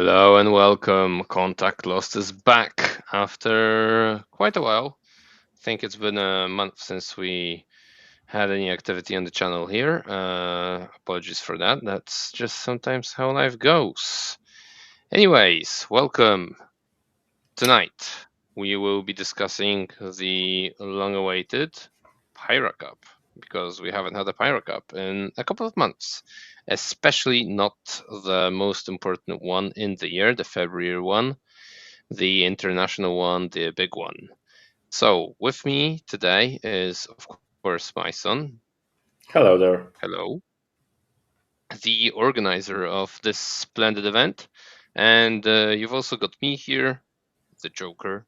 Hello and welcome. Contact Lost is back after quite a while. I think it's been a month since we had any activity on the channel here. Apologies for that. That's just sometimes how life goes. Anyways, welcome. Tonight we will be discussing the long-awaited Pyra Cup because we haven't had a Pyra Cup in a couple of months, especially not the most important one in the year, the February one, the international one, the big one. So with me today is, of course, my son. Hello there. Hello. The organizer of this splendid event. And you've also got me here, the Joker.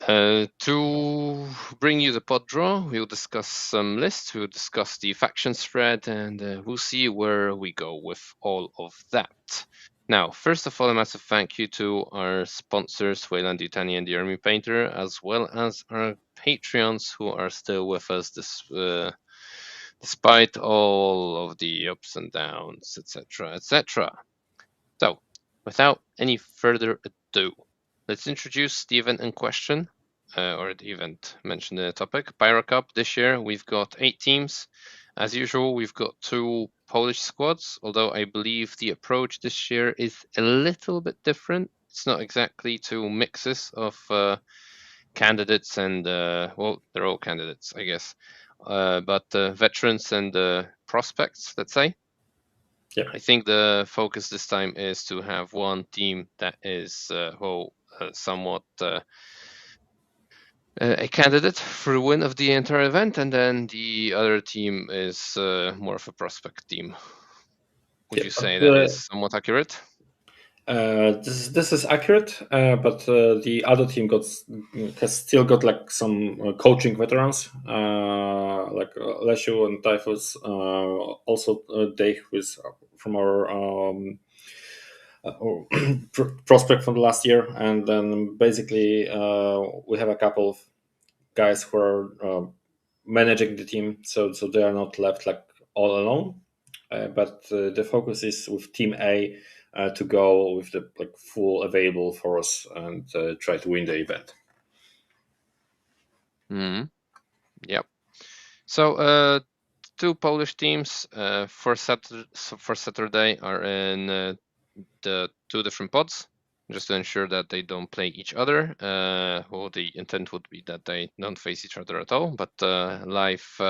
To bring you the pod draw, we'll discuss some lists, we'll discuss the faction spread, and we'll see where we go with all of that. Now, first of all, a massive thank you to our sponsors, Weyland-Yutani and the Army Painter, as well as our Patreons who are still with us despite all of the ups and downs, etc., etc. So, without any further ado, let's introduce the event in question, or the event mentioned in the topic, Pyra Cup. This year we've got 8 teams. As usual, we've got 2 Polish squads, although I believe the approach this year is a little bit different. It's not exactly 2 mixes of candidates and, well, they're all candidates, I guess, but veterans and prospects, let's say. Yeah. I think the focus this time is to have one team that is somewhat a candidate for the win of the entire event, and then the other team is more of a prospect team. Would Yeah, you but say that is somewhat accurate? this is accurate, but the other team has still got like some coaching veterans, like Lesiu and Typhus. Also, Dave, who is from our prospect from the last year, and then basically we have a couple of guys who are managing the team, so they are not left like all alone. But the focus is with Team A to go with the like full available force and try to win the event. Mm-hmm. Yep. So 2 Polish teams for Saturday are in the 2 different pods, just to ensure that they don't play each other. Well, the intent would be that they don't face each other at all, but life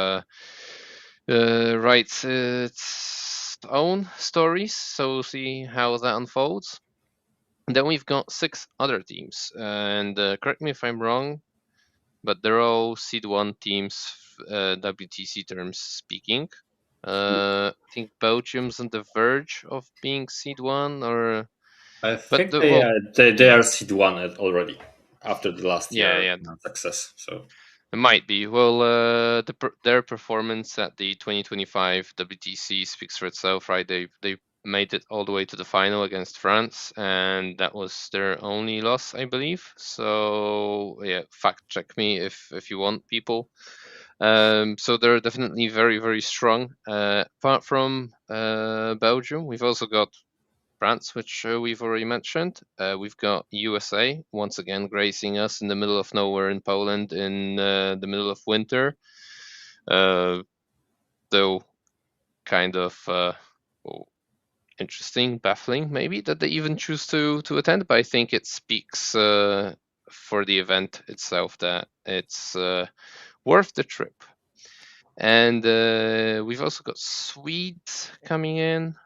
writes its own stories, so we'll see how that unfolds. And then we've got 6 other teams, and correct me if I'm wrong, but they're all Seed 1 teams, WTC terms speaking. I think Belgium's on the verge of being Seed 1, or I but think they yeah, are seed one already after the last yeah, year yeah, success. So it might be. Well, their performance at the 2025 WTC speaks for itself, right? They made it all the way to the final against France, and that was their only loss, I believe. So yeah, fact check me if you want, people. So they're definitely very, very strong. Apart from Belgium, we've also got France, which we've already mentioned. We've got USA, once again gracing us in the middle of nowhere in Poland in the middle of winter. Though kind of well, interesting, baffling maybe that they even choose to attend, but I think it speaks for the event itself that it's worth the trip. And we've also got Swedes coming in,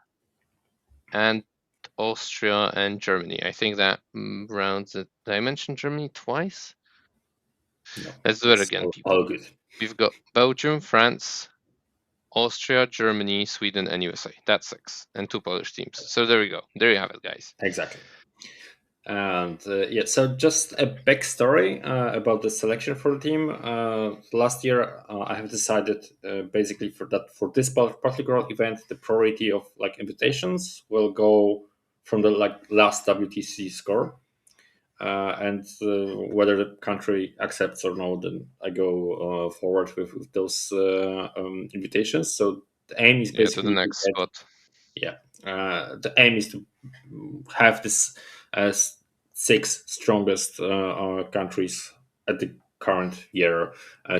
and Austria and Germany. I think that rounds it. Did I mention Germany twice? no, Let's do it it's again, all people. good. We've got Belgium, France, Austria, Germany, Sweden, and USA. That's 6, and 2 Polish teams. So there we go. There you have it, guys. Exactly. And yeah, so just a backstory about the selection for the team. Last year, I have decided basically for this particular event, the priority of like invitations will go from the like last WTC score, and whether the country accepts or not, then I go forward with those invitations. So the aim is Yeah, to the basically to next get spot. yeah, The aim is to have this as six strongest countries at the current year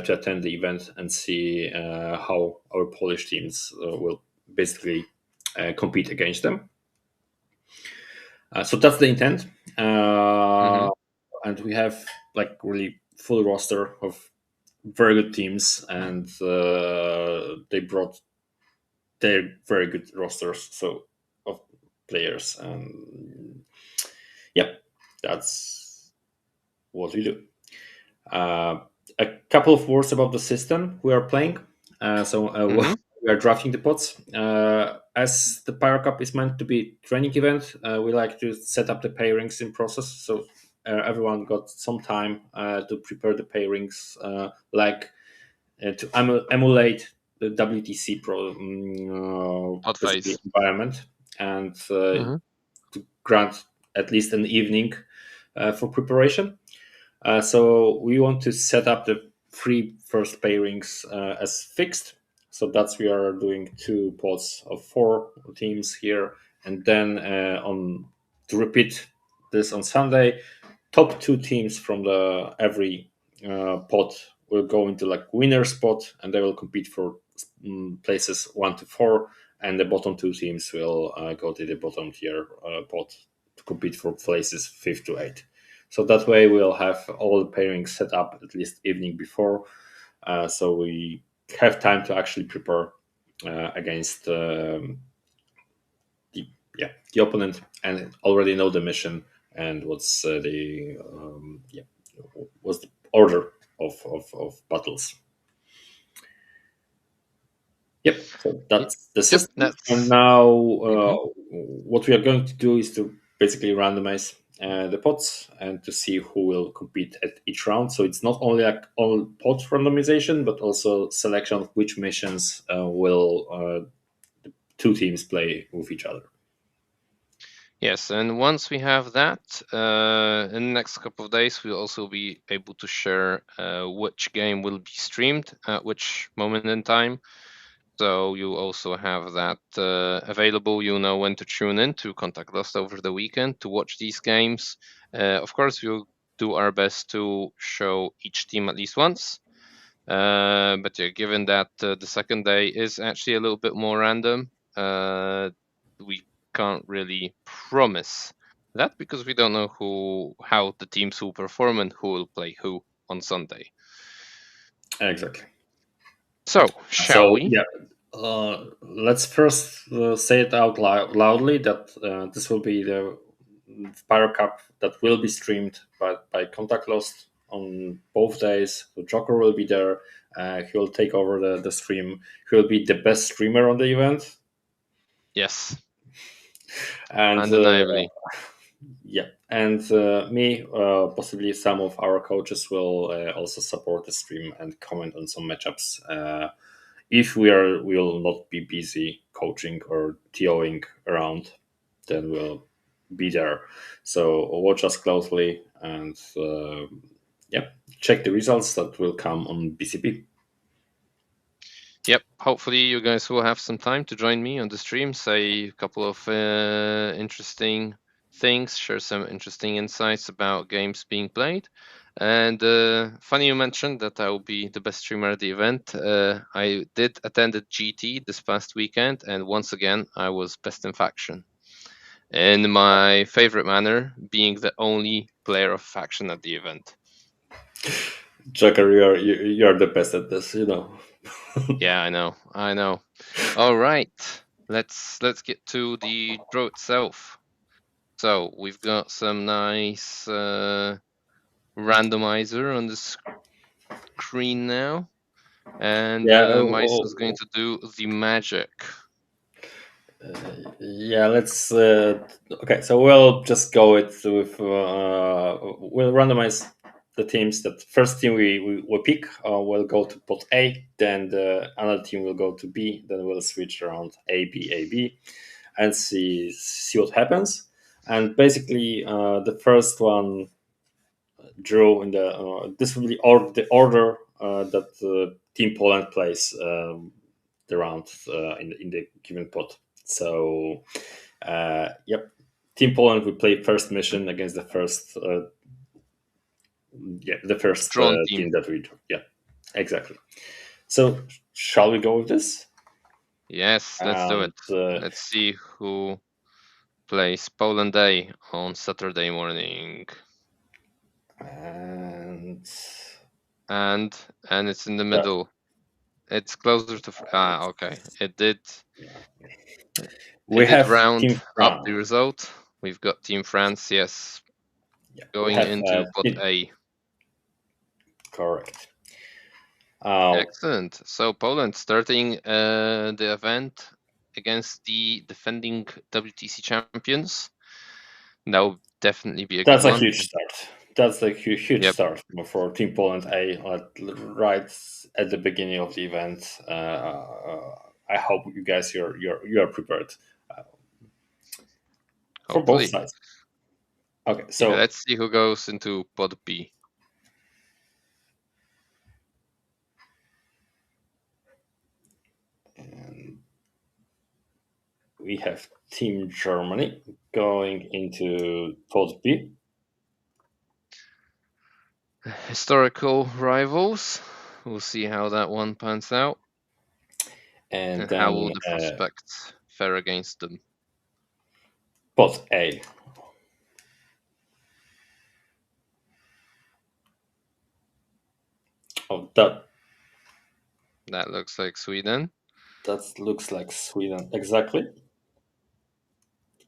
to attend the event and see how our Polish teams will basically compete against them. So that's the intent, Mm-hmm. and we have like really full roster of very good teams, and they brought their very good rosters so of players, and yep, that's what we do. Uh, a couple of words about the system we are playing. Mm-hmm. We are drafting the pots. As the Pyra Cup is meant to be a training event, we like to set up the pairings in process. So everyone got some time to prepare the pairings, to emulate the WTC Hot basically phase. environment, and Mm-hmm. to grant at least an evening for preparation. So we want to set up the three first pairings as fixed. So that's we are doing two pods of four teams here, and then on to repeat this on Sunday. Top two teams from the every pod will go into like winner spot, and they will compete for places 1 to 4, and the bottom two teams will go to the bottom tier pod to compete for places 5 to 8. So that way we'll have all the pairings set up at least evening before, so we have time to actually prepare against the opponent and already know the mission and what's what's the order of battles. Yep. So that's the Yep. system. And That's. now Mm-hmm. what we are going to do is to basically randomize the pots and to see who will compete at each round. So it's not only like all pot randomization, but also selection of which missions will two teams play with each other. Yes, and once we have that, in the next couple of days, we'll also be able to share which game will be streamed at which moment in time. So you also have that available. You know when to tune in to contact us over the weekend to watch these games. Of course, we'll do our best to show each team at least once. But yeah, given that the second day is actually a little bit more random, we can't really promise that because we don't know how the teams will perform and who will play who on Sunday. Exactly. So, shall So we? yeah, let's first say it out loudly that this will be the Pyro Cup that will be streamed by Contact Lost on both days. So Joker will be there. He will take over the stream. He will be the best streamer on the event, Yes, and undeniably. yeah, and me, possibly some of our coaches will also support the stream and comment on some matchups. If we will not be busy coaching or TOing around, then we'll be there. So watch us closely and yeah, check the results that will come on BCP. Yep. Hopefully, you guys will have some time to join me on the stream, say a couple of interesting things, share some interesting insights about games being played. And funny you mentioned that I will be the best streamer at the event. I did attend a GT this past weekend, and once again, I was best in faction. In my favorite manner, being the only player of faction at the event. Joker, you're the best at this, you know. Yeah, I know. I know. All right. Let's get to the draw itself. So we've got some nice randomizer on the screen now, and Yeah. Mice is going to do the magic. Yeah, let's. Okay, so we'll just go it with. We'll randomize the teams. That first team we pick will go to pot A, then the another team will go to B. Then we'll switch around A B, and see what happens. And basically, the first one drew in the this will be the order that Team Poland plays the round in the given pot. So, yep, Team Poland will play first mission against the first, Drawn team. team that we do. Yeah, exactly. So, shall we go with this? Yes, let's do And it. Let's see who plays Poland Day on Saturday morning. and And it's in the middle. It's closer to. Okay. It did. we It did have round Team up the France. result. We've got Team France. Yes, Yeah, we going have into pot A. correct. Excellent. So Poland starting the event against the defending WTC champions. That would definitely be a good That's a one. huge start. That's a huge Yep. start for Team Poland A, right at the beginning of the event. I hope you guys you are prepared for both Hopefully. sides. Okay, Yeah. so Let's see who goes into pot B. we have Team Germany going into pot B. Historical rivals. We'll see how that one pans out. And And how then will the prospects fare against them? pot A. Oh, That looks like Sweden. that looks like Sweden exactly.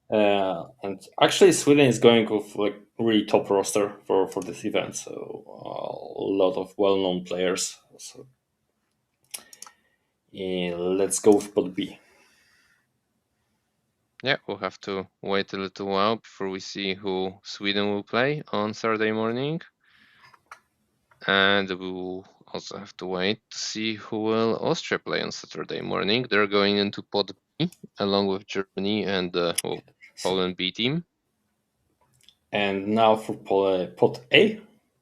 And actually, Sweden is going with like really top roster for this event, so a lot of well-known players. So let's go with pot B. Yeah, we'll have to wait a little while before we see who Sweden will play on Saturday morning. And we'll also have to wait to see who will Austria play on Saturday morning. They're going into pot B along with Germany and Poland B team. And now for pot A.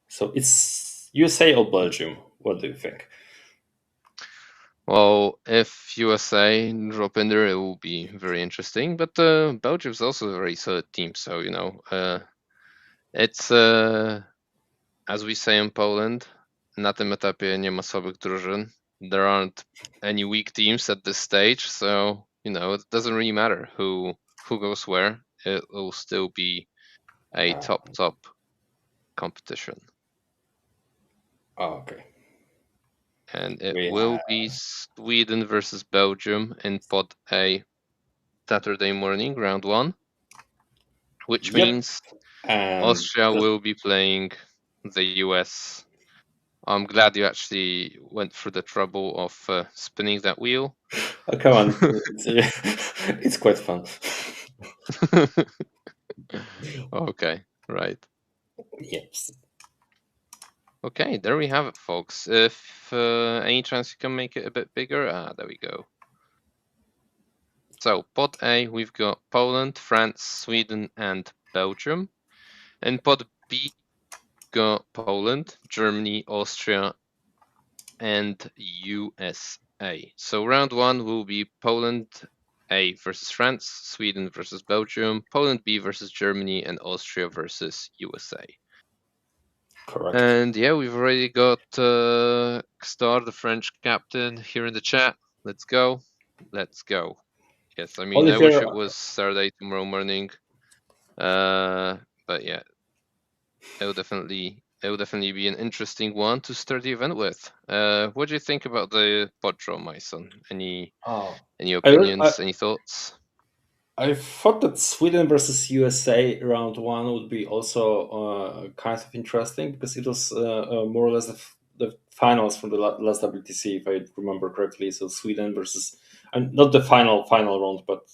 So it's USA or Belgium. What do you think? Well, if USA drop in there, it will be very interesting. But Belgium's also a very solid team, so it's as we say in Poland, na tym etapie nie ma słabych drużyn. There aren't any weak teams at this stage, so it doesn't really matter who goes where. It will still be a top competition, Okay. and it We will be Sweden versus Belgium in Pot A Saturday morning, round one, which Yep. means And Austria will be playing the US. I'm glad you actually went through the trouble of spinning that wheel. oh, come on, it's quite fun. Okay, right. Yes. Okay, there we have it, folks. If any chance you can make it a bit bigger, there we go. So, Pot A, we've got Poland, France, Sweden, and Belgium. In Pot B, we've got Poland, Germany, Austria, and USA. So, round one will be Poland A versus France, Sweden versus Belgium, Poland B versus Germany, and Austria versus USA. Correct. And yeah, we've already got Star, the French captain, here in the chat. Let's go. Let's go. Yes, I mean, I wish Olivier, it was Saturday tomorrow morning. But yeah, it will definitely be an interesting one to start the event with. What do you think about the pod draw, my son? Any I, opinions? Any thoughts? I thought that Sweden versus USA round one would be also kind of interesting because it was more or less the finals from the last WTC, if I remember correctly. So Sweden versus, and not the final round, but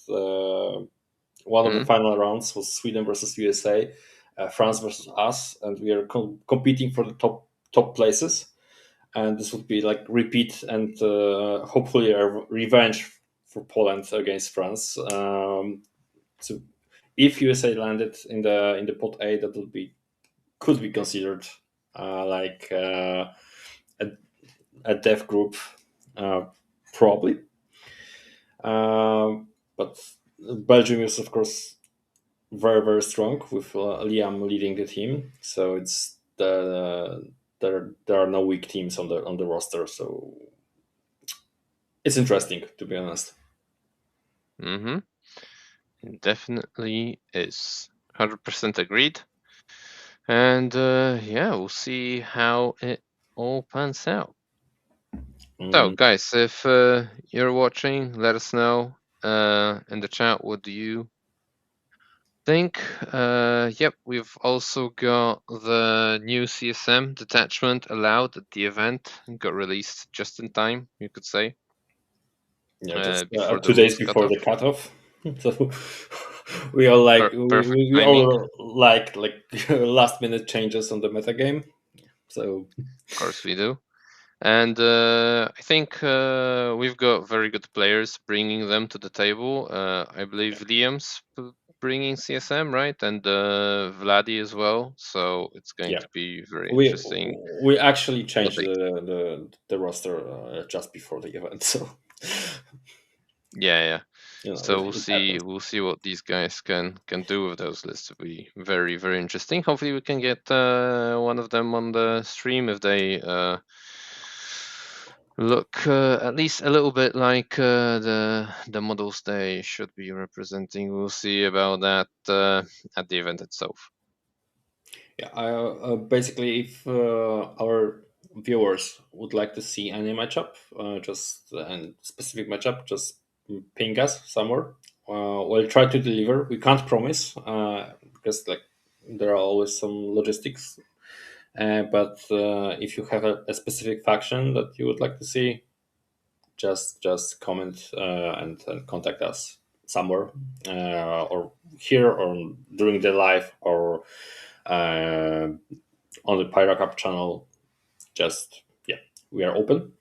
one of the final rounds was Sweden versus USA, France versus us, and we are competing for the top places. And this would be like repeat and hopefully a revenge for Poland against France. So if USA landed in the pot A, that could be considered like a death group, probably. But Belgium is of course very strong with Liam leading the team. So it's there are no weak teams on the roster. So it's interesting, to be honest. Mm-hmm. It definitely is. 100% agreed. And yeah, we'll see how it all pans out. So, Mm, guys, if you're watching, let us know in the chat what do you think. Yep, we've also got the new CSM detachment allowed at the event. It got released just in time, you could say, yeah, just before the 2 days rules before cutoff. the cutoff. So we all like Perfect we timing. all like last minute changes on the meta game. So Of course, we do. And I think we've got very good players bringing them to the table. I believe Liam's bringing CSM, right? And Vladi as well. So it's going yeah, to be very we interesting we actually what changed they. the roster just before the event. So Yeah, yeah. So we'll it see. happens. We'll see what these guys can do with those lists. It'll be very interesting. Hopefully, we can get one of them on the stream if they look at least a little bit like the models they should be representing. We'll see about that at the event itself. Yeah, basically, if our viewers would like to see any matchup, just and specific matchup, just ping us somewhere. We'll try to deliver. We can't promise because like there are always some logistics. But if you have a specific faction that you would like to see, just comment and contact us somewhere or here or during the live or uh, on the Pyra Cup channel. Just yeah, we are open.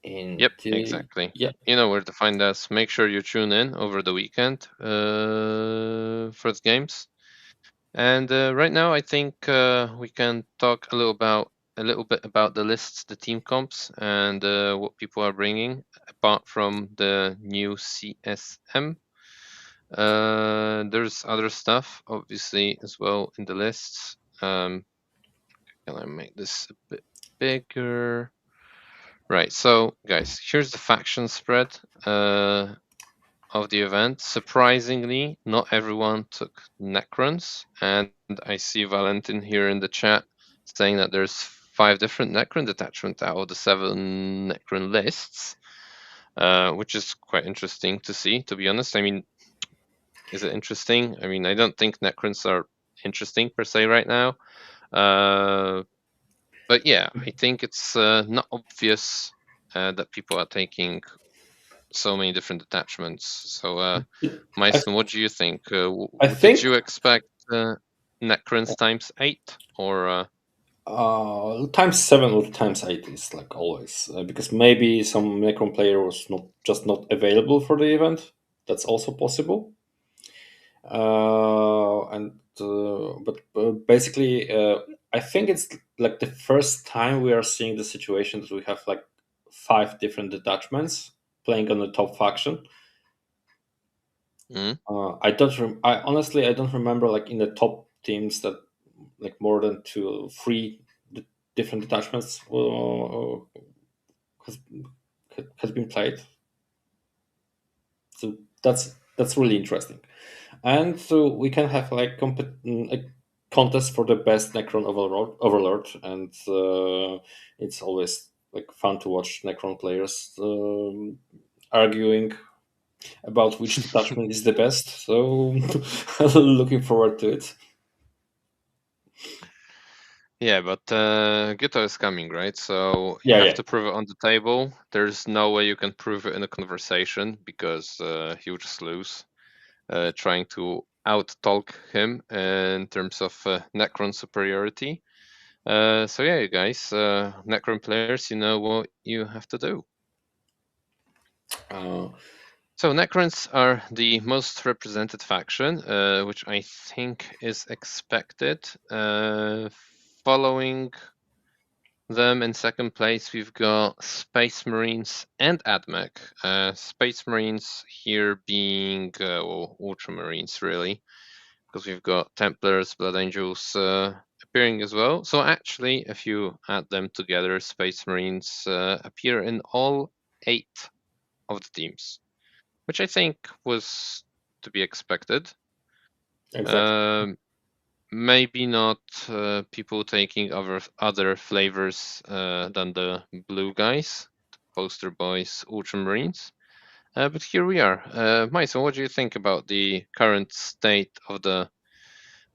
And Yep, exactly. yeah, You know where to find us. Make sure you tune in over the weekend for the games. And right now, I think we can talk a little bit about the lists, the team comps, and what people are bringing, apart from the new CSM. There's other stuff, obviously, as well in the lists. Can I make this a bit bigger? Right. So, guys, here's the faction spread of the event. Surprisingly, not everyone took Necrons, and I see Valentin here in the chat saying that there's 5 different Necron detachments out of the 7 Necron lists, which is quite interesting to see, to be honest. I mean, is it interesting? I mean, I don't think Necrons are interesting per se right now. Uh, but yeah, I think it's not obvious that people are taking so many different attachments. So, I, Mason, what do you think? I Did think you expect Necrons times 8 or? times 7 or times 8 is like always because maybe some Necron player was not available for the event. That's also possible. And but basically, I think it's like the first time we are seeing the situation that we have like 5 different detachments playing on the top faction. Mm? I don't. I honestly I don't remember like in the top teams that like more than 2 3 different detachments has has been played. So that's really interesting. And so we can have like a contest for the best Necron overlord, and it's always like fun to watch Necron players arguing about which detachment is the best. So looking forward to it. Yeah, but Ghetto is coming, right? So you Yeah, have yeah. to prove it on the table. There's no way you can prove it in a conversation because he would just lose. Trying to out talk him in terms of Necron superiority. So yeah, you guys, Necron players, you know what you have to do. Uh, So Necrons are the most represented faction, which I think is expected, following them in second place, we've got Space Marines and AdMech. Space Marines here being Ultramarines, really, because we've got Templars, Blood Angels appearing as well. So actually, if you add them together, Space Marines appear in all 8 of the teams, which I think was to be expected. Exactly. Um, Maybe not people taking other flavors than the blue guys, the poster boys, Ultramarines. But here we are. Mason, what do you think about the current state of the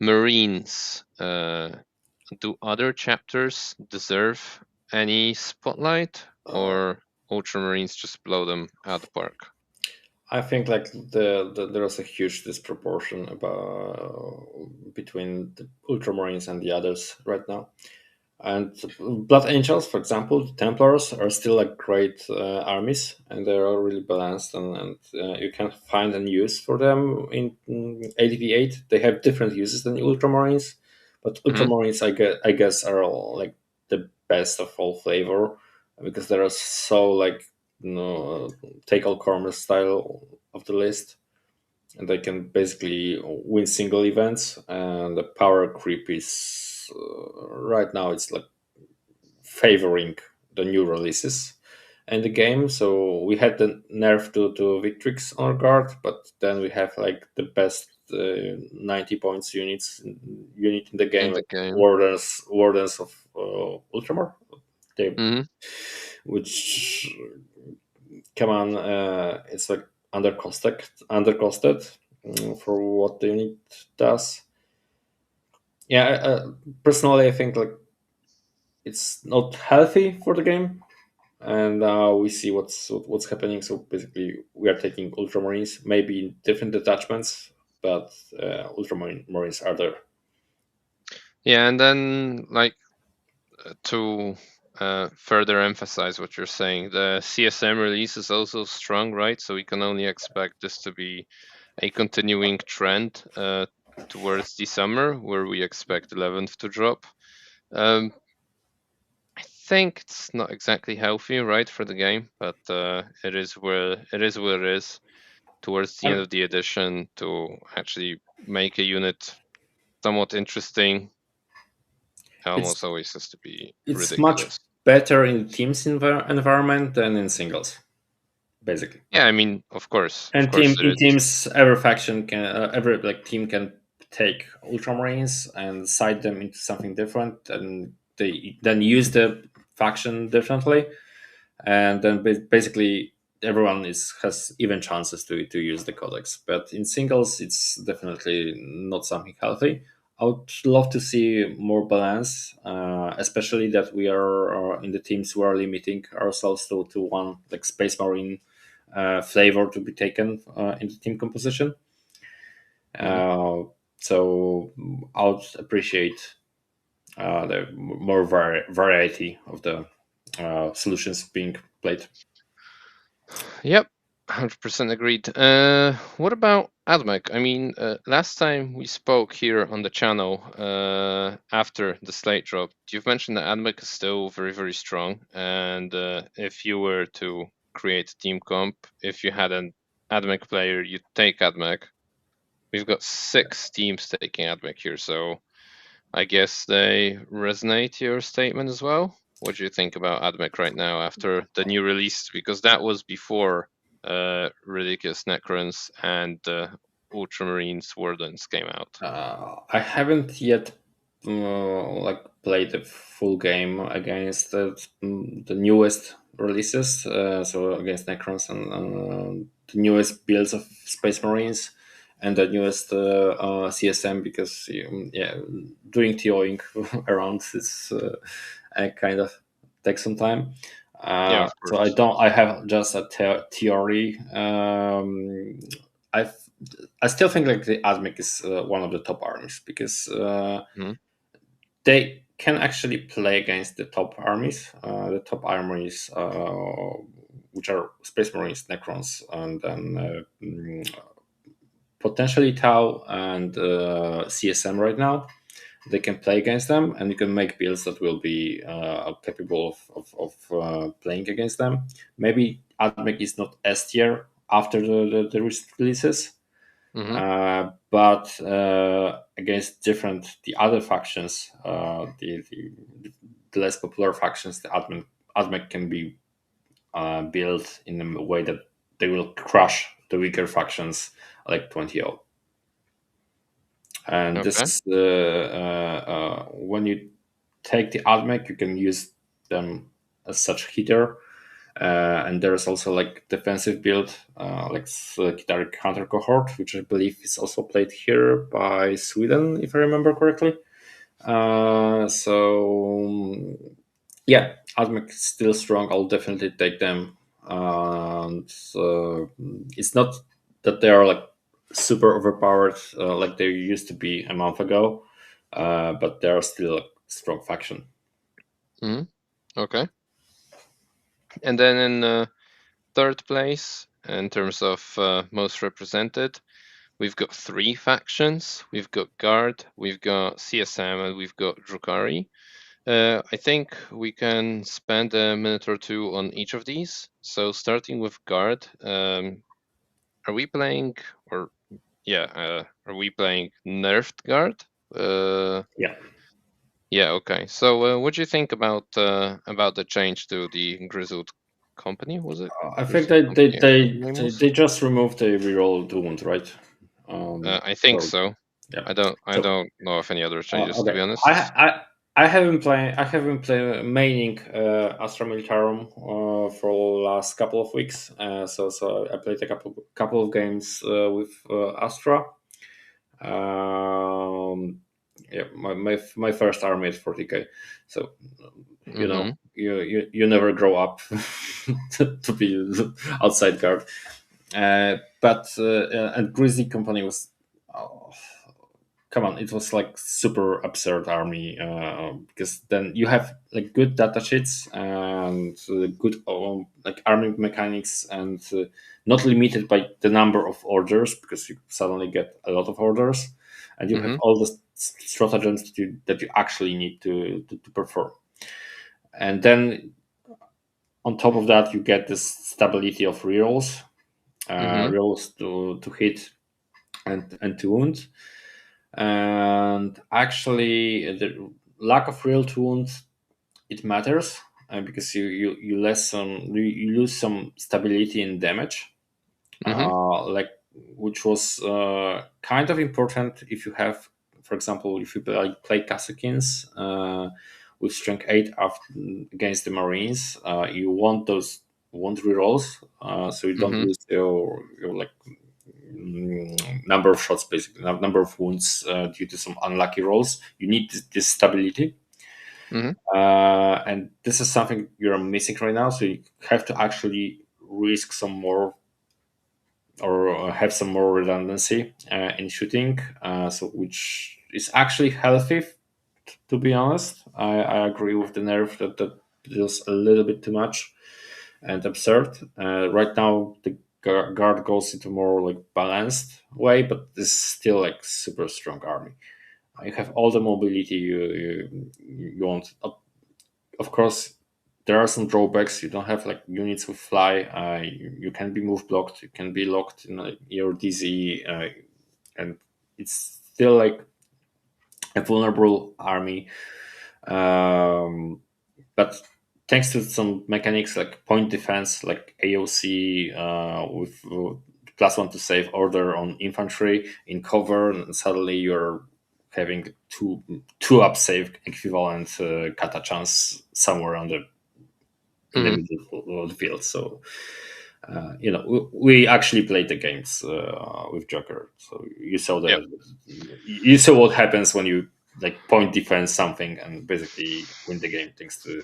Marines? Do other chapters deserve any spotlight, Uh, or Ultramarines just blow them out the park? I think like there is a huge disproportion about between the Ultramarines and the others right now. And Blood Angels, for example, the Templars are still like great armies, and they are really balanced, and you can find a use for them in ADV8. They have different uses than the Ultramarines, but Hmm. Ultramarines, I guess, are all, like the best of all flavor because they are so like take all corners style of the list, and they can basically win single events. And the power creep is right now it's like favoring the new releases in the game. So we had the nerf to Victrix on our guard, but then we have like the best 90 points unit in the In game, the like game. wardens of Ultramar, they, Hmm. which come on, it's like undercosted for what the unit does. Yeah, personally, I think like it's not healthy for the game, and now we see what's happening. So basically, we are taking Ultramarines, maybe in different detachments, but Ultramarines are there. Yeah, and then like to further emphasize what you're saying, the CSM release is also strong, right? So we can only expect this to be a continuing trend towards the summer, where we expect 11th to drop. Um, I think it's not exactly healthy, right, for the game, but it is. Towards the end And of the edition, to actually make a unit somewhat interesting, it's almost always has to be it's much ridiculous. better in teams environment than in singles, basically. Yeah, I mean, of And course, in it is. teams, every faction can, every like team can take Ultramarines and side them into something different, and they then use the faction differently, and then basically everyone is has even chances to use the codex. But in singles, it's definitely not something healthy. I would love to see more balance, especially that we are in the teams who are limiting ourselves to one like Space Marine flavor to be taken in the team composition. Mhm. Uh, so I would appreciate the more variety of the solutions being played. Yep, 100% agreed. What about Admec? I mean, last time we spoke here on the channel after the slate drop, you've mentioned that Admec is still very, very strong. And if you were to create a team comp, if you had an Admec player, you'd take Admec. We've got 6 teams taking Admec here, so I guess they resonate your statement as well. What do you think about Admech right now after the new release? Because that was before Ridiculous Necrons and Ultramarines Wardens came out. I haven't yet like played the full game against the newest releases, so against Necrons and the newest builds of Space Marines and the newest CSM because yeah, doing TOing around is kind of takes some time. Yeah, of So I course. don't. I have just a theory. I I still think like the Admic is one of the top armies because Mhm. they can actually play against the top armies. The top armies, which are Space Marines, Necrons, and then potentially Tau and CSM right now. they can play against them, and you can make builds that will be capable of playing against them. Maybe Admech is not S tier after the recent releases, Mm-hmm. but against the other factions, the less popular factions, the Admech can be built in a way that they will crush the weaker factions like 20-0. And this Okay. is when you take the Admech, you can use them as such hitter. And there's also like defensive build, like Kitari Counter Cohort, which I believe is also played here by Sweden, if I remember correctly. So yeah, Admech is still strong. I'll definitely take them. And it's not that they are like super overpowered like they used to be a month ago, but they are still a strong faction. Mm-hmm. Okay. And then in third place, in terms of most represented, we've got 3 factions. We've got Guard, we've got CSM, and we've got Drukhari. I think we can spend a minute or two on each of these. So starting with Guard, are we playing, or are we playing nerfed Guard? Yeah. Yeah, okay. So what do you think about the change to the Grizzled Company? Was it I think Grizzled they Company? they, I think the they name they was. they just removed the reroll wound, right? I think So so. yeah. I So don't know of any other changes, to okay, be I honest. I I haven't played maining Astra Militarum for the last couple of weeks. So I played a couple of games with Astra. Um, yeah, my first army is 40k. So Mm-hmm. you never grow up to be outside guard. But and Grizzly Company was, oh, come on, it was like super absurd army, because then you have like good data sheets and good like army mechanics, and not limited by the number of orders, because you suddenly get a lot of orders, and you have Mm-hmm. all the stratagems that you actually need to perform. And then on top of that, you get this stability of rerolls, Mm-hmm. rolls to hit and to wound. And actually, the lack of real wounds, it matters, because you lose some stability in damage, Mm-hmm. like, which was kind of important if you have, for example, if you play Kasukins with strength 8 against the Marines, you want those wound rerolls, so you don't Mm-hmm. lose your like number of shots, basically number of wounds due to some unlucky rolls. You need this stability, Mm-hmm. and this is something you're missing right now. So you have to actually risk some more, or have some more redundancy in shooting, so which is actually healthy. To be honest, I agree with the nerf that feels a little bit too much and absurd. Right now, the guard goes into more like balanced way, but this is still like super strong army. You have all the mobility you want. Of course, there are some drawbacks. You don't have like units with fly. You can be move blocked. You can be locked in your DZ, and it's still like a vulnerable army. Um, but thanks to some mechanics like point defense, like AOC, with +1 to save order on infantry in cover, and suddenly you're having two up save equivalent kata chance somewhere in the Mm-hmm. middle of the field. So we actually played the games with Joker. So Yep. you saw what happens when you like point defense something and basically win the game thanks to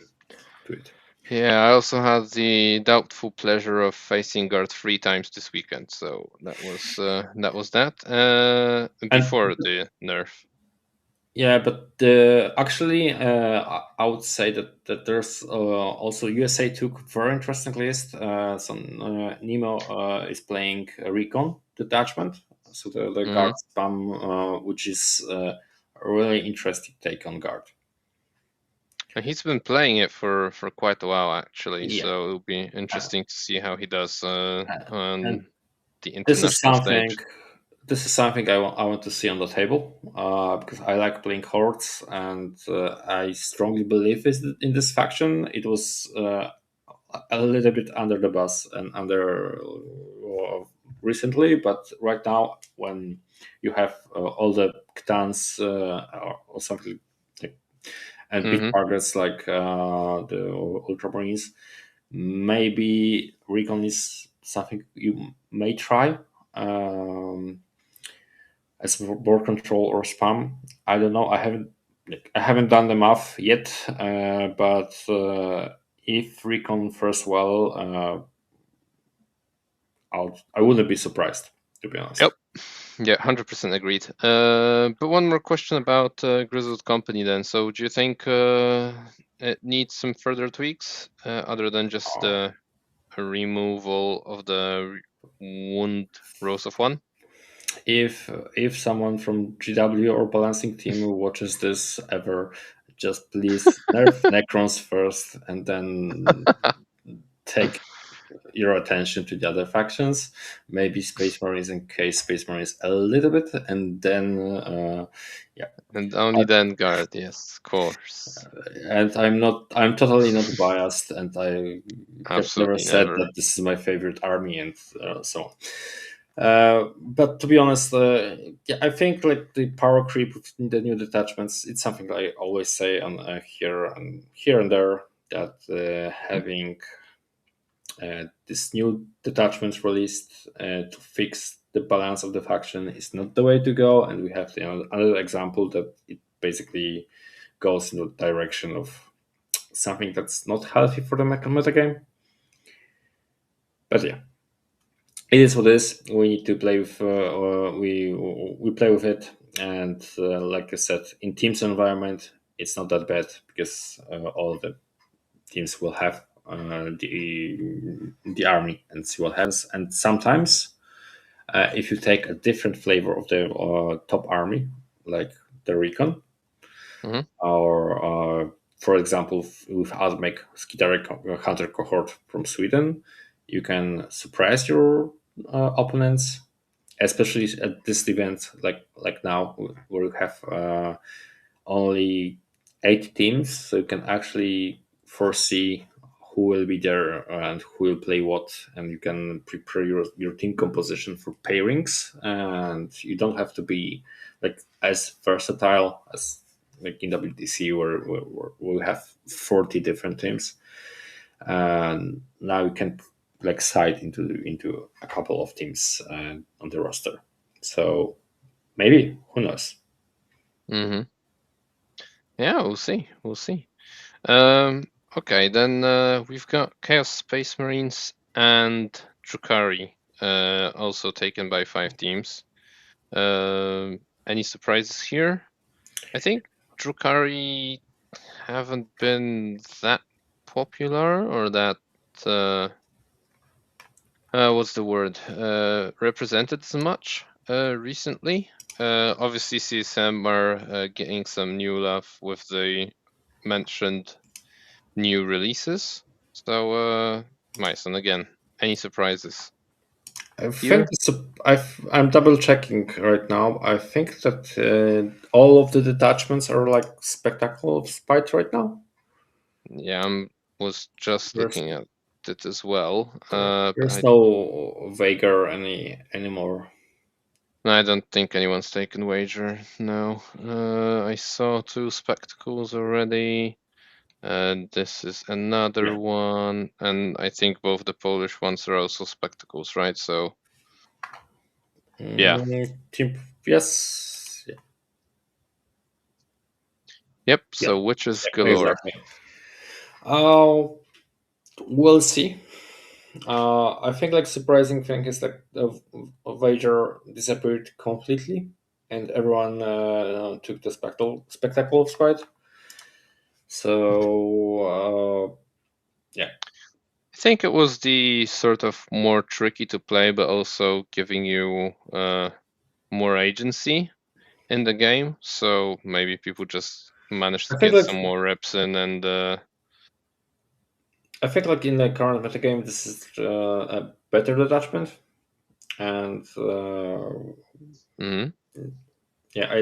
it. Yeah, I also had the doubtful pleasure of facing guard 3 times this weekend, so that was that. And Before the nerf. yeah, but actually, I would say that there's also USA took very interesting list. Some Nemo is playing a recon detachment, so the guard Mm-hmm. spam, which is a really interesting take on guard. And he's been playing it for quite a while actually, Yeah, so it'll be interesting to see how he does and on the this is international something. stage. This is something I want to see on the table because I like playing hordes, and I strongly believe in this faction. It was a little bit under the bus and under recently, but right now when you have all the clans or something like, and big Hmm. targets like the Ultramarines, maybe Recon is something you may try as board control or spam. I don't know. I haven't done the math yet, but if Recon first well, I wouldn't be surprised, to be honest. Yep. Yeah, 100% agreed. But one more question about Grizzled Company then. So do you think it needs some further tweaks other than just a removal of the wound rows of one? If someone from GW or balancing team watches this ever, just please nerf Necrons first, and then take your attention to the other factions, maybe Space Marines in case Space Marines a little bit, and then yeah. And only then guard, yes, of course. And I'm totally not biased, and I have never Absolutely said never. that this is my favorite army, and so on. But to be honest, yeah, I think like the power creep in the new detachments, it's something I always say on here and there that having this new detachment released to fix the balance of the faction is not the way to go, and we have another example that it basically goes in the direction of something that's not healthy for the meta game. But yeah, it is what it is. We need to play with we play with it, and like I said, in Teams environment, it's not that bad because all the teams will have the army and see what happens. And sometimes, if you take a different flavor of the top army, like the Recon, Hmm. or for example, with Azmek Skitaric Hunter cohort from Sweden, you can surprise your opponents, especially at this event, like now, where you have only 8 teams, so you can actually foresee who will be there and who will play what, and you can prepare your team composition for pairings, and you don't have to be like as versatile as like in WTC where we have 40 different teams, and now you can like side into a couple of teams on the roster. So maybe, who knows. Hmm. Yeah, we'll see. We'll see. Um, okay, then we've got Chaos Space Marines and Drukhari, also taken by 5 teams. Any surprises here? I think Drukhari haven't been that popular or that uh, what's the word? Represented as much recently. Obviously, CSM are getting some new love with the mentioned new releases. So, Myson, again, any surprises I think here? I'm double checking right now. I think that all of the detachments are like spectacle of spite right now. Yeah, I was just There's looking at it as well. okay. But There's no Vagar anymore. I don't think anyone's taken wager. No. I saw 2 spectacles already. This is Yeah. another one, and I think both the Polish ones are also spectacles, right? So, yeah. Team. Yes. Yeah. Yep. Yeah. So witches galore. Exactly. Uh, we'll see. I think like surprising thing is that the Vader disappeared completely, and everyone took the spectacle of spite. So yeah, I think it was the sort of more tricky to play, but also giving you more agency. in the game, so maybe people just managed I to think get like some more reps in, and I think like in the current meta game, this is a better detachment, and mhm, yeah,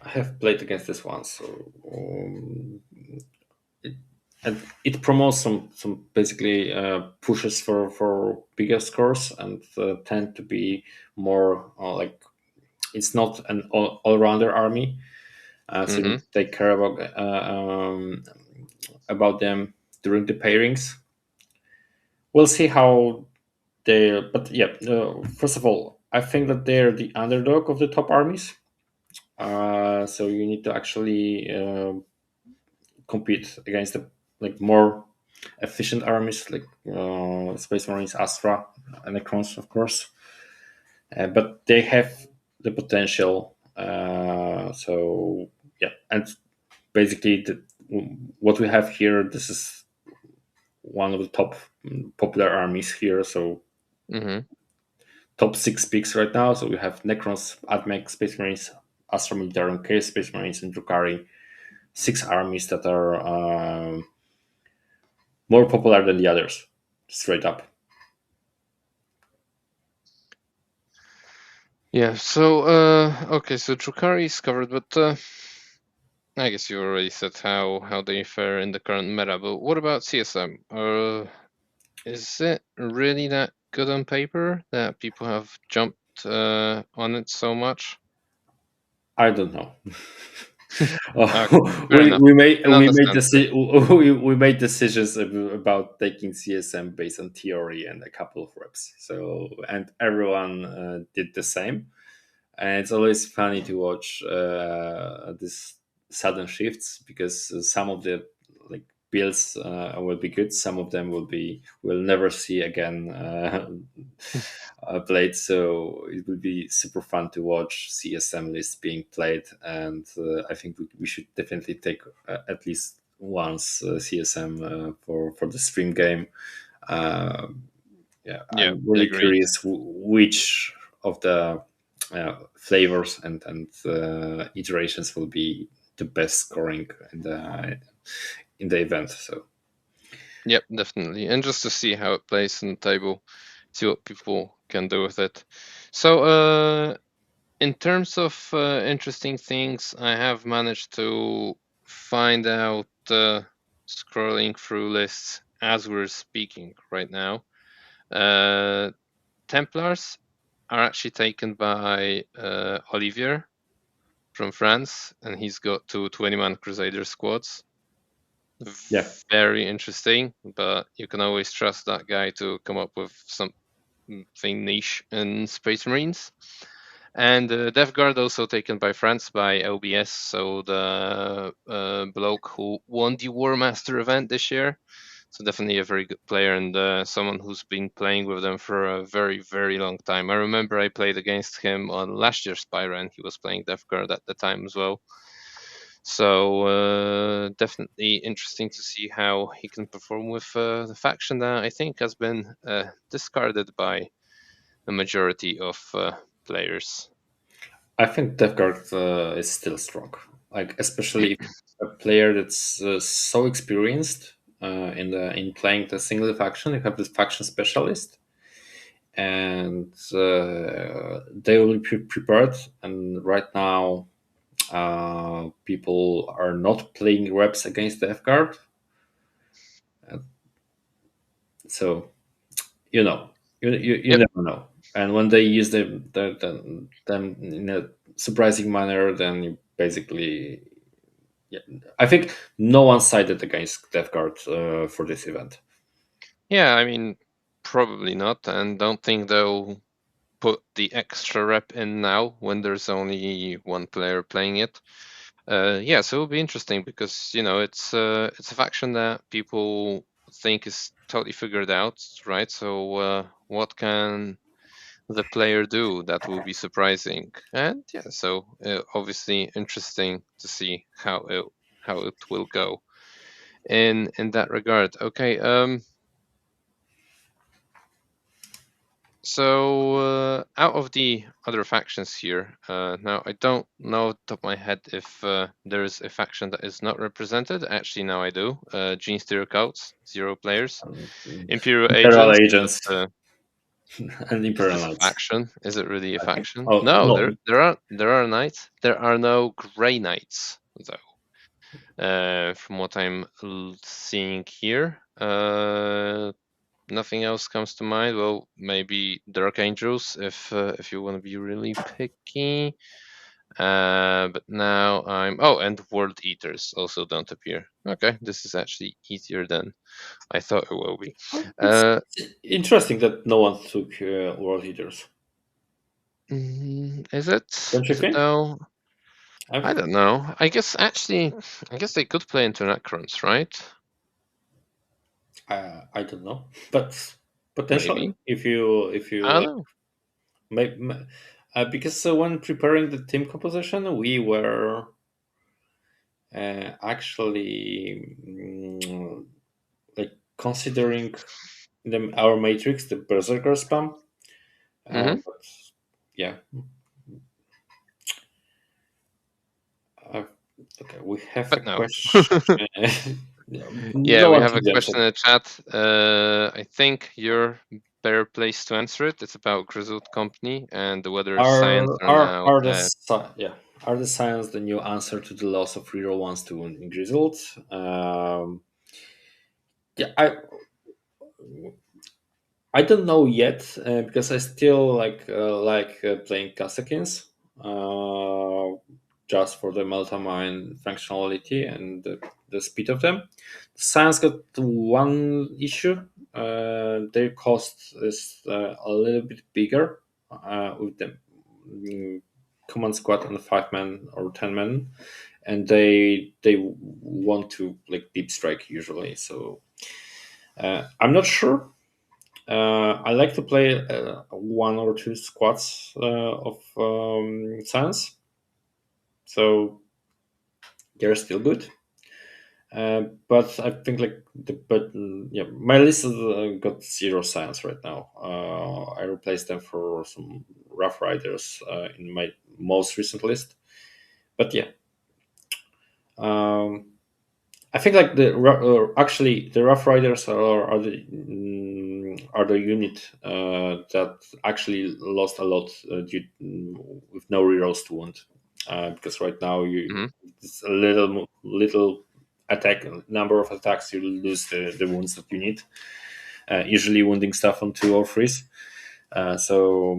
I have played against this one, so it, and it promotes some basically pushes for bigger scores and tend to be more like it's not an all rounder army, so you need mhm, to take care about them during the pairings. We'll see how they. But yeah, first of all, I think that they're the underdog of the top armies. So you need to actually compete against the like more efficient armies like Space Marines, Astra, and Necrons, of course. But they have the potential. So yeah, and basically what we have here, this is one of the top popular armies here. So mhm. top six picks right now. So we have Necrons, Admech, Space Marines, Astra Militarum, Chaos Space Marines, and Drukhari. Six armies that are more popular than the others, straight up. Yeah. So okay, so Drukhari is covered, but I guess you already said how they fare in the current meta. But what about CSM? Is it really that good on paper that people have jumped on it so much? I don't know. Okay, fair enough. Can We made understand. we made decisions about taking CSM based on theory and a couple of reps. So and everyone did the same. And it's always funny to watch this sudden shifts because some of the like builds will be good, some of them will never see again played. So it will be super fun to watch CSM lists being played, and I think we should definitely take at least once CSM for the stream game. uh, yeah, Yeah, I'm really agreed. curious which of the flavors and iterations will be the best scoring in the event. So Yep, definitely. And just to see how it plays on the table, see what people can do with it. So, in terms of interesting things, I have managed to find out scrolling through lists as we're speaking right now. Uh, Templars are actually taken by Olivier from France, and he's got two 20-man Crusader squads. yeah, Very interesting, but you can always trust that guy to come up with something niche in Space Marines. And Death Guard also taken by France by LBS, so the bloke who won the War Master event this year. So definitely a very good player and someone who's been playing with them for a very, very long time. I remember I played against him on last year's Pyra, and he was playing Death Guard at the time as well. So definitely interesting to see how he can perform with the faction that I think has been discarded by the majority of players. I think Death Guard is still strong. Like especially if a player that's so experienced in playing the single faction, you have this faction specialist, and they will be prepared. And right now, people are not playing reps against Death Guard, so you know you Yep. never know. And when they use them in a surprising manner, then you basically yeah, I think no one sided against Death Guard for this event. Yeah, I mean, probably not, and don't think they'll put the extra rep in now when there's only one player playing it. Yeah, so it'll be interesting because it's a faction that people think is totally figured out, right? So what can the player do that will be surprising? And yeah, so obviously interesting to see how it will go in that regard. Okay, So out of the other factions here, now I don't know off the top of my head if there is a faction that is not represented. Actually, now I do. Gene Steer Scouts, 0 players. Imperial Imperial Agents, agents but and is it Imperial a Knights. faction? Is it really a I think. faction? Oh No, no, there are knights. There are no Grey Knights though. From what I'm seeing here, nothing else comes to mind. Well, maybe Dark Angels if you want to be really picky. But now I'm and World Eaters also don't appear. Okay, this is actually easier than I thought it will be. it's Uh, interesting that no one took World Eaters. is it? Don't you Is it think? though? I I've, don't know. I guess they could play into Necrons, right? I don't know, but potentially Maybe. if I you don't like, know. because when preparing the team composition, we were actually like considering our matrix, the Berserker spam. Hmm. But yeah, uh, okay, we have a But no. question. Yeah, No we one have a took the answer. question in the chat. I think you're better placed to answer it. It's about Grizzled Company and whether Science are now at. Are the science the new answer to the loss of real ones to in Grizzled? Yeah, I don't know yet because I still like playing Kasakins uh, just for the multi-mine functionality and the speed of them. Science got one issue. Their cost is a little bit bigger with the mm, command squad on 5 men or 10 men, and they want to like deep strike usually. So I'm not sure. I like to play one or two squads of Science, so they're still good. But I think yeah, my list has got 0 Science right now. I replaced them for some Rough Riders in my most recent list. But yeah, um, I think like actually the Rough Riders are the unit that actually lost a lot with no rerolls to wound because right now you Mhm. it's a little attack number of attacks you lose the wounds that you need usually wounding stuff on 2 or 3s so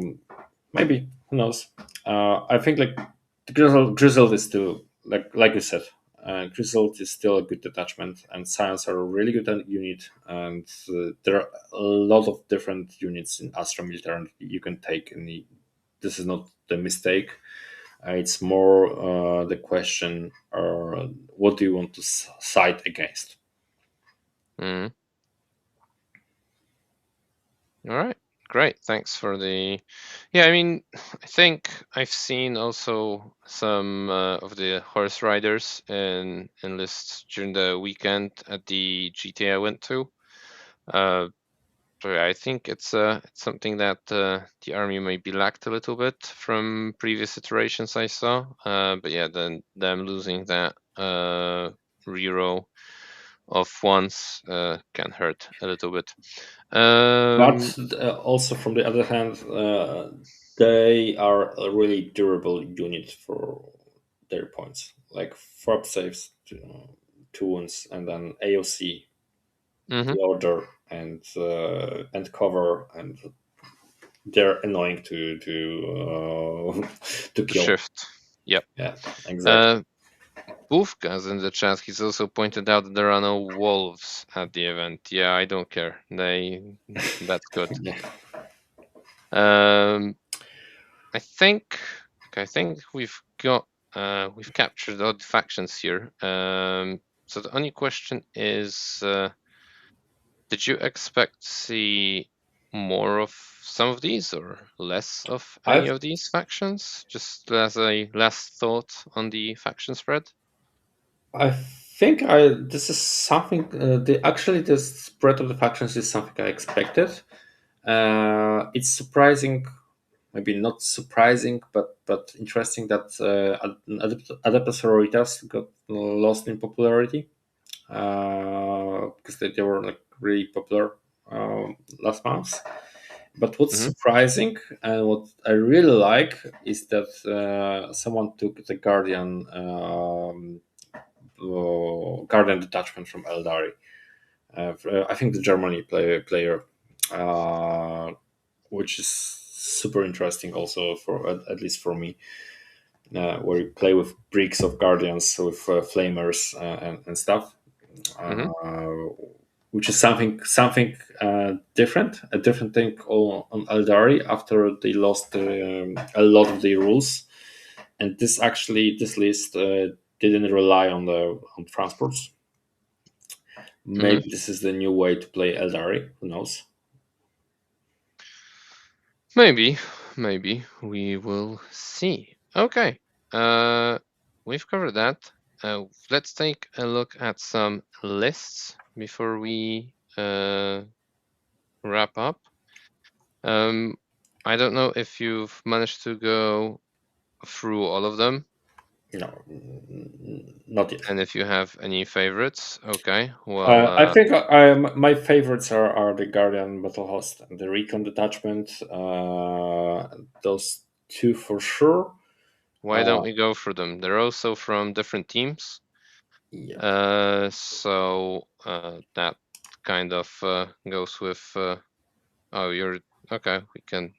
maybe who knows I think like the grizzled is still like you said grizzled is still a good detachment and science are a really good unit and there are a lot of different units in astra military you can take and this is not the mistake it's more the question what do you want to side against. Mhm. All right. Great. Thanks for the. Yeah, I mean, I think I've seen also some of the horse riders in lists during the weekend at the GTA I went to. Uh, so yeah, I think it's something that the army maybe lacked a little bit from previous iterations I saw. But yeah, then them losing that reroll of ones can hurt a little bit. Um, But also, from the other hand, they are a really durable unit for their points, like FOB saves, two wounds, and then AOC, mhm. the order, and cover, and they're annoying to to kill. Shift. Yep. Yeah, exactly. Uh, Bufka's in the chat. He's also pointed out that there are no wolves at the event. Yeah, I don't care. That's good. Yeah. Um, I think. Okay, I think we've captured all the factions here. So the only question is, did you expect to see more of some of these or less of any I of these factions? Just as a last thought on the faction spread. I think this is something. The spread of the factions is something I expected. It's surprising, maybe not surprising, but interesting that Adeptus Sororitas got lost in popularity, because they were like really popular last month. But what's Hmm. surprising and what I really like is that someone took the Guardian detachment from Eldari. I think the Germany player, uh, which is super interesting also for at least for me, where you play with bricks of Guardians with flamers and stuff, Hmm. uh, which is something different, a different thing on Eldari after they lost a lot of their rules, and this list didn't rely on transports. Hmm. Maybe this is the new way to play Eldari. Who knows? Maybe we will see. Okay, uh, we've covered that. Let's take a look at some lists before we wrap up. Um, I don't know if you've managed to go through all of them, No, not yet. and if you have any favorites. Okay, well, I think my favorites are the Guardian Battle Host and the Recon Detachment. Those two for sure. why don't Uh, we go through them? They're also from different teams, yeah, so that kind of goes with. Oh, you're okay. We can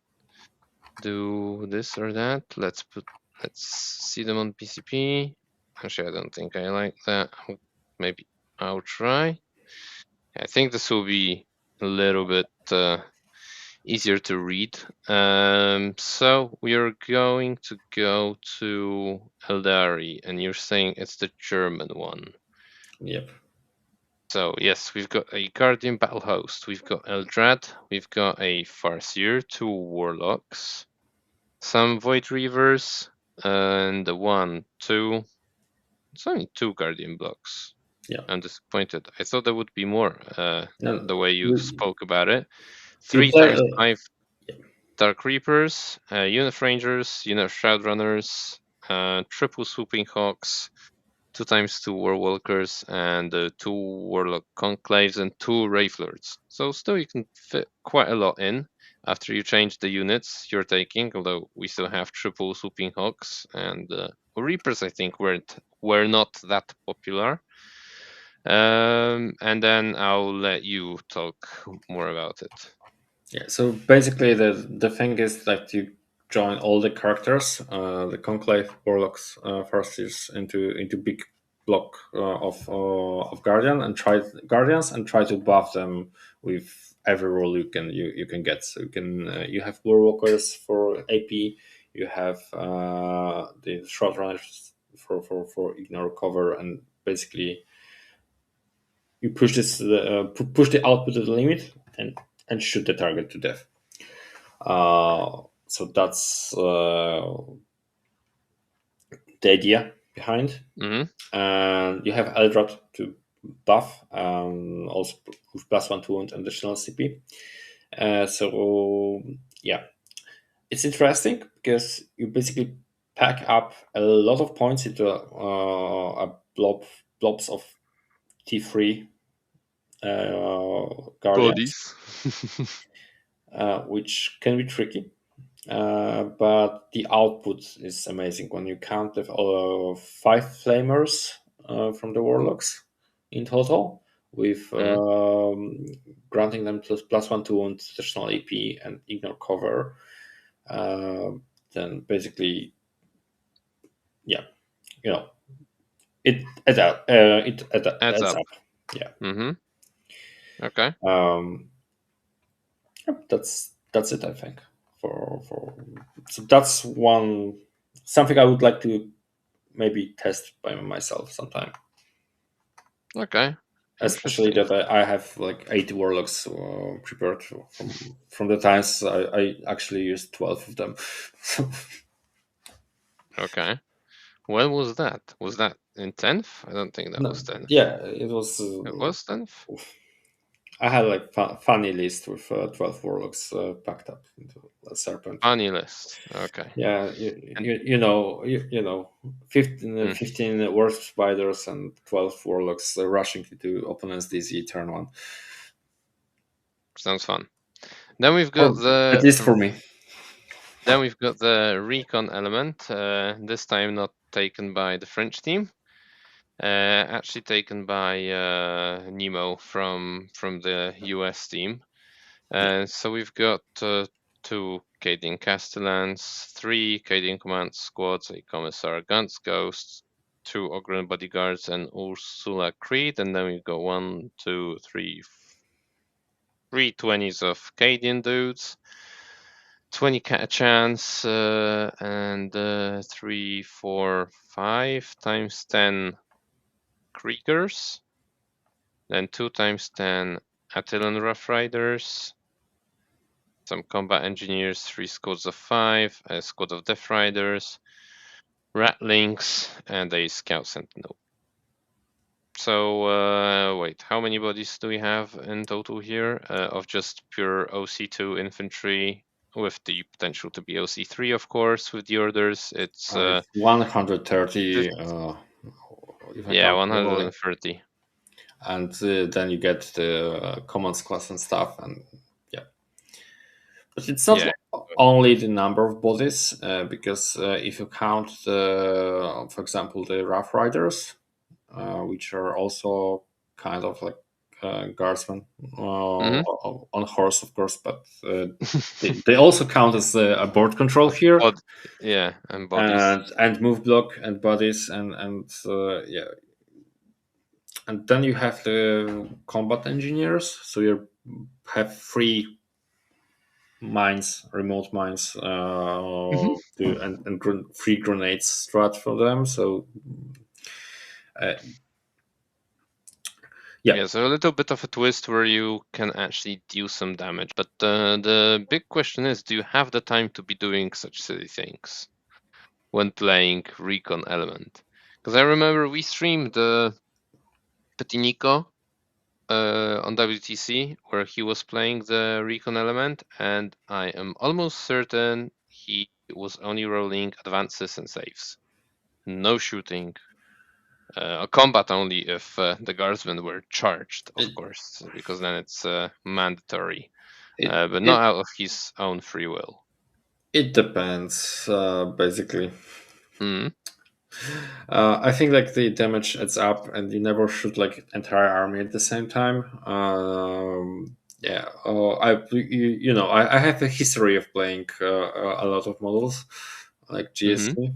do this or that. Let's see them on PCP. Actually, I don't think I like that. Maybe I'll try. I think this will be a little bit easier to read. So we are going to go to Eldari, and you're saying it's the German one. yep, So yes, we've got a Guardian Battle Host. We've got Eldrad. We've got a Farseer, two Warlocks, some Void Reavers, and the one, two. It's only two Guardian blocks. yeah. I'm disappointed. I thought there would be more. No, The way you you, spoke about it. you Three play. times five Dark Reapers, Unit Rangers, Unit Shroudrunners, triple Swooping Hawks, two times two Warwalkers, and two Warlock Conclaves and two Wraith Lords. So still you can fit quite a lot in after you change the units you're taking, although we still have triple Swooping Hawks and Reapers I think were not that popular. And then I'll let you talk more about it. Yeah. So basically, the thing is that you join all the characters, the Conclave, Warlocks, Farseers into big block of Guardians and try to buff them with every role you can get. So you have Warwalkers for AP, you have the Short Runners for ignore cover, and basically you push the output to the limit and shoot the target to death. So that's the idea behind. Hmm. And you have Eldrad to buff, also with +1 to wound and additional CP. So yeah, it's interesting because you basically pack up a lot of points into a blobs of T3 guardians, Bodies. which can be tricky. But the output is amazing when you count the five flamers from the warlocks in total, with Hmm. granting them +1 to wound, additional AP, and ignore cover. Uh, then basically, yeah, you know, Adds adds up. up. Yeah. Hmm. Okay. Um, that's it. I think for so that's one something I would like to maybe test by myself sometime. Okay. Especially Interesting. that I have like 80 warlocks prepared from the times I actually used 12 of them. So, Okay. When was that? Was that in 10th? I don't think that no, was 10th. yeah, it was. It was 10th? I had like funny list with 12 warlocks packed up into a serpent. Funny list. Okay. Yeah, And, you know, 15, mm, 15 Warp Spiders and 12 Warlocks rushing into opponent's DZ turn one. sounds fun. Then we've got Or at least for me. recon element. This time not taken by the French team. Actually taken by Nemo from the US team. So we've got 2 Cadian Castellans, 3 Cadian Command Squads, a Commissar Guns Ghosts, 2 Ogryn Bodyguards, and Ursula Creed. And then we've got 1, 2, 3, 3 20s of Cadian dudes, 20 Catachans, and 3, 4, 5 times 10 Kriegers, then 2 times 10 Attilan Rough Riders, some combat engineers, 3 squads of 5, a squad of Death Riders, Ratlings, and a Scout Sentinel. So, wait, how many bodies do we have in total here? Of just pure OC2 infantry, with the potential to be OC3, of course, with the orders. It's 130, if I yeah, count properly. 130. And then you get the commons class and stuff. And yeah. But it's not Yeah. only the number of bodies, because if you count, for example, the Rough Riders, which are also kind of like guardsmen Mm-hmm. on horse, of course, but they also count as a board control here, Yeah, and bodies. and move block and bodies and yeah, and then you have the combat engineers. So you have three mines, remote mines, Mhm. and free grenades strat for them. So uh, yeah, Yeah, so a little bit of a twist where you can actually deal some damage. But the big question is, do you have the time to be doing such silly things when playing Recon Element? Because I remember we streamed Petit Nico on WTC where he was playing the Recon Element, and I am almost certain he was only rolling advances and saves. No shooting, combat only if the guardsmen were charged, of it course, because then it's mandatory, it, but it, not out of his own free will. it depends, basically. Mm. I think like the damage adds up, and you never shoot like entire army at the same time. Yeah, I have a history of playing a lot of models like Mm-hmm. GSC,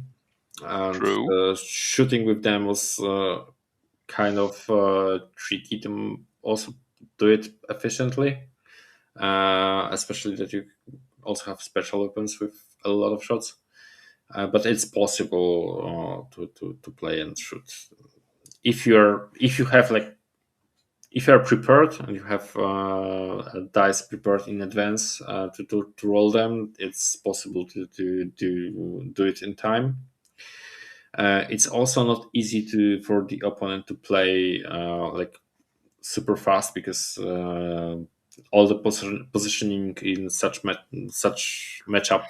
and True. shooting with them was kind of tricky to also do it efficiently, especially that you also have special weapons with a lot of shots. But it's possible to play and shoot if you have like if you are prepared and you have dice prepared in advance to roll them. It's possible to do it in time. It's also not easy to for the opponent to play like super fast, because all the positioning in such matchup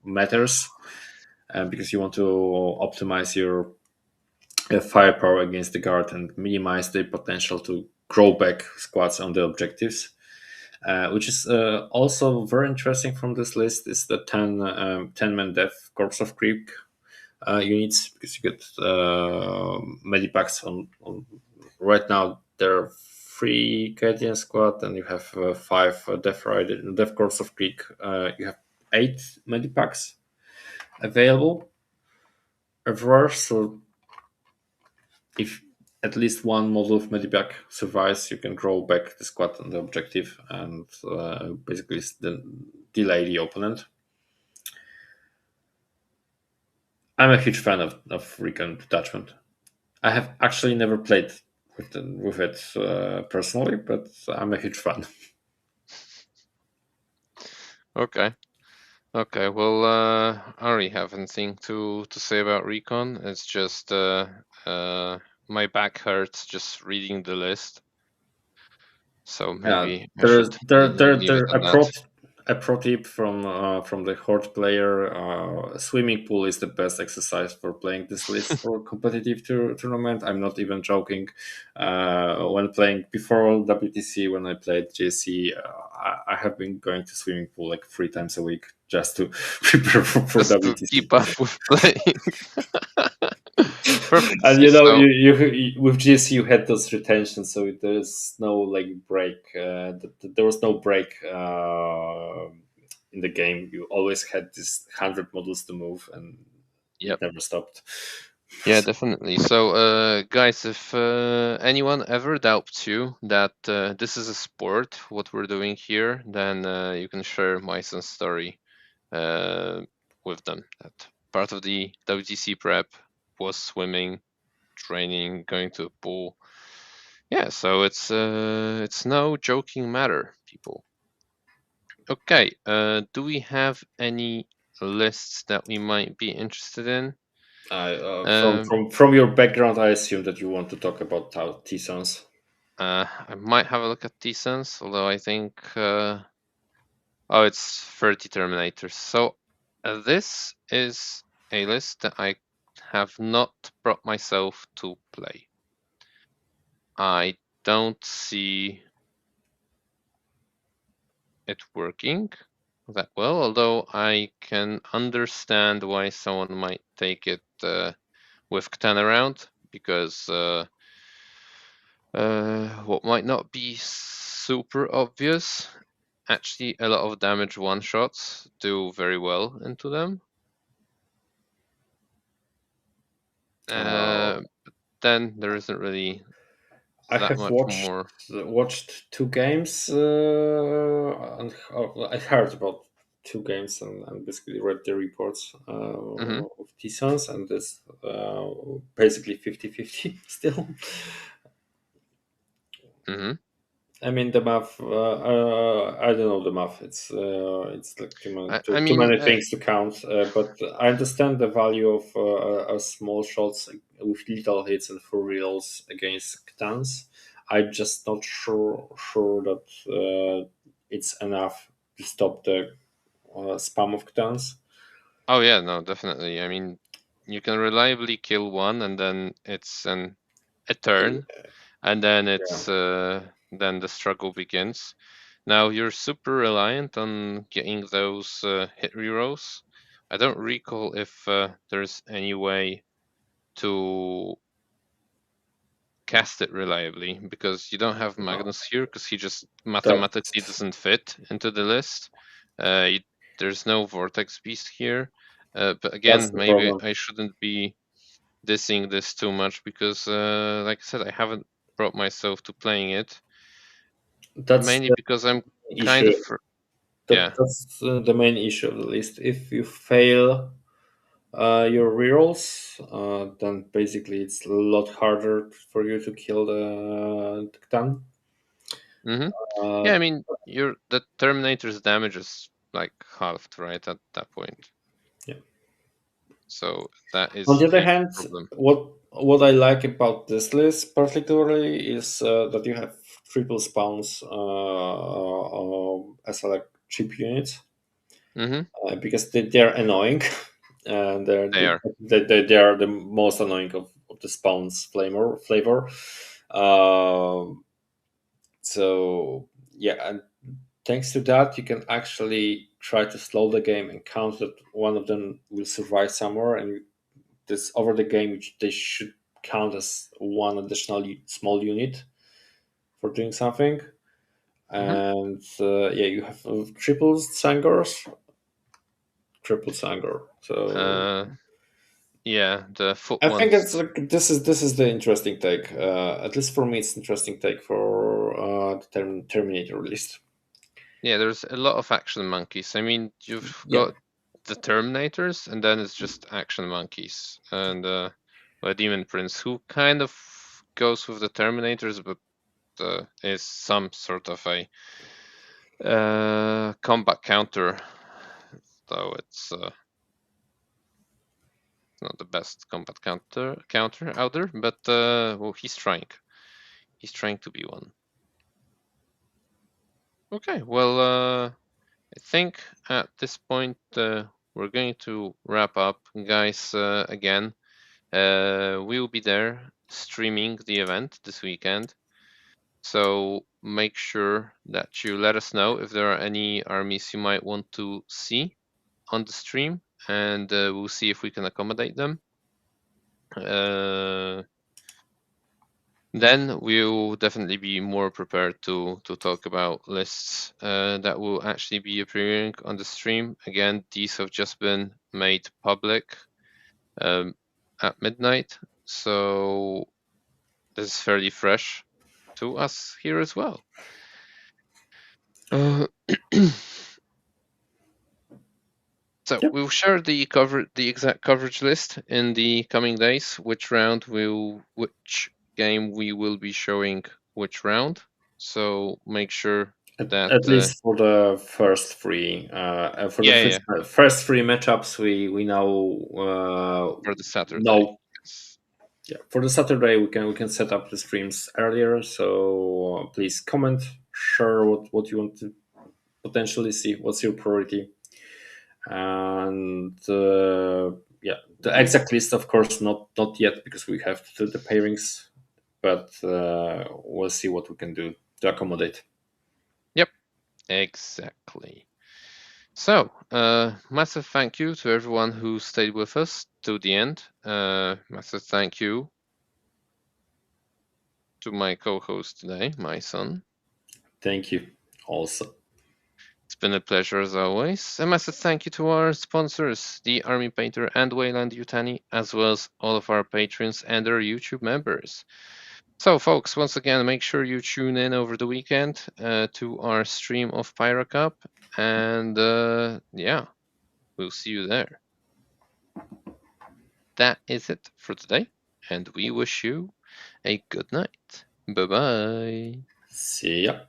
matters, because you want to optimize your firepower against the guard and minimize the potential to grow back squads on the objectives. Which is also very interesting from this list is the 10 man death corpse of creep units, because you get medipacks on right now. There are 3 Canadian squad, and you have 5 death rider death corpse of creek. You have 8 medipacks available everywhere. So if at least one model of medipack survives, you can grow back the squad on the objective and basically delay the opponent. I'm a huge fan of recon detachment. I have actually never played with it personally, but I'm a huge fan. Okay. Okay. Well, I don't really have anything to say about Recon. It's just my back hurts just reading the list. So Yeah, maybe I there's should there leave it on that. a pro tip from the Horde player. Swimming pool is the best exercise for playing this list for competitive tournament. I'm not even joking. When playing before WTC, when I played JC, I have been going to swimming pool like 3 times a week just to prepare for Just to WTC. keep up with playing. And Perfectly you know, so. you with GSC you had those retentions, so there's no like break. There was no break in the game. You always had this 100 models to move, and it Yep. never stopped. Yeah, definitely. So, guys, if anyone ever doubts you that this is a sport, what we're doing here, then you can share my son's story uh, with them. That part of the WTC prep was swimming, training, going to a pool. Yeah, so it's no joking matter, people. Okay, do we have any lists that we might be interested in? Um, From your background, I assume that you want to talk about T-Sons. I might have a look at decents, although I think oh, it's 30 Terminators. So this is a list that I have not brought myself to play. I don't see it working that well, although I can understand why someone might take it with Ctan around, because what might not be super obvious, actually a lot of damage one-shots do very well into them. Uh, Then there isn't really I that have much more. watched 2 games, and I heard about 2 games, and basically read the reports Hmm. of T-Sons, and this basically 50-50 still. Hmm. I mean the math. I don't know the math. It's like I too mean, many things to count. But I understand the value of small shots with little hits and for reals against Ctans. I'm just not sure that it's enough to stop the spam of Ctans. oh yeah, no, definitely. I mean, you can reliably kill one, and then it's a turn, and then Yeah, then the struggle begins. Now you're super reliant on getting those hit rerolls. I don't recall if there's any way to cast it reliably, because you don't have Magnus here, because he just mathematically that's doesn't fit into the list. You, there's no Vortex Beast here. But that's again, the maybe problem. I shouldn't be dissing this too much, because like I said, I haven't brought myself to playing it, That's mainly the because I'm kind issue. of yeah. That's the main issue of the list. If you fail your rerolls, then basically it's a lot harder for you to kill the Ctan. Hmm. Uh, Yeah, I mean, the Terminator's damage is like halved, right, at that point. yeah. So that On is the other a hand, problem. what I like about this list particularly is that you have triple spawns as like chip units, Hmm. because they're annoying. And They are. they are the most annoying of the spawns flavor. Um, so yeah, and thanks to that, you can actually try to slow the game and count that one of them will survive somewhere, and this over the game, which they should count as one additional small unit for doing something. Hmm. And yeah, you have triple Sangor. So Uh, yeah, the foot I think it's ones. like this is the interesting take. At least for me, it's interesting take for the Terminator list. Yeah, there's a lot of action monkeys. I mean, you've Yeah, got the Terminators, and then it's just action monkeys, and a Demon Prince, who kind of goes with the Terminators, but is some sort of a combat counter, though it's not the best combat counter out there. But well, he's trying. He's trying to be one. Okay, well, I think at this point we're going to wrap up, guys. Again, we will be there streaming the event this weekend. So make sure that you let us know if there are any armies you might want to see on the stream, and we'll see if we can accommodate them. Then we'll definitely be more prepared to talk about lists that will actually be appearing on the stream. Again, these have just been made public um, at midnight, so this is fairly fresh to us here as well. Uh, So Yep. we'll share the exact coverage list in the coming days. Which game we will be showing which round. So make sure that At least for the first three, for the yeah, yeah, first three matchups, we now for the Saturday. know. Yes. Yeah, for the Saturday we can set up the streams earlier. So please comment, share what you want to potentially see. What's your priority? And yeah, the exact list, of course, not yet because we have to do the pairings, but we'll see what we can do to accommodate. Yep, exactly. So, massive thank you to everyone who stayed with us to the end. Massive thank you to my co-host today, my son. Thank you. Also, It's been a pleasure as always. A massive thank you to our sponsors, the Army Painter and Weyland-Yutani, as well as all of our patrons and our YouTube members. So, folks, once again, make sure you tune in over the weekend to our stream of Pyra Cup, and yeah, we'll see you there. That is it for today, and we wish you a good night. Bye bye. see ya.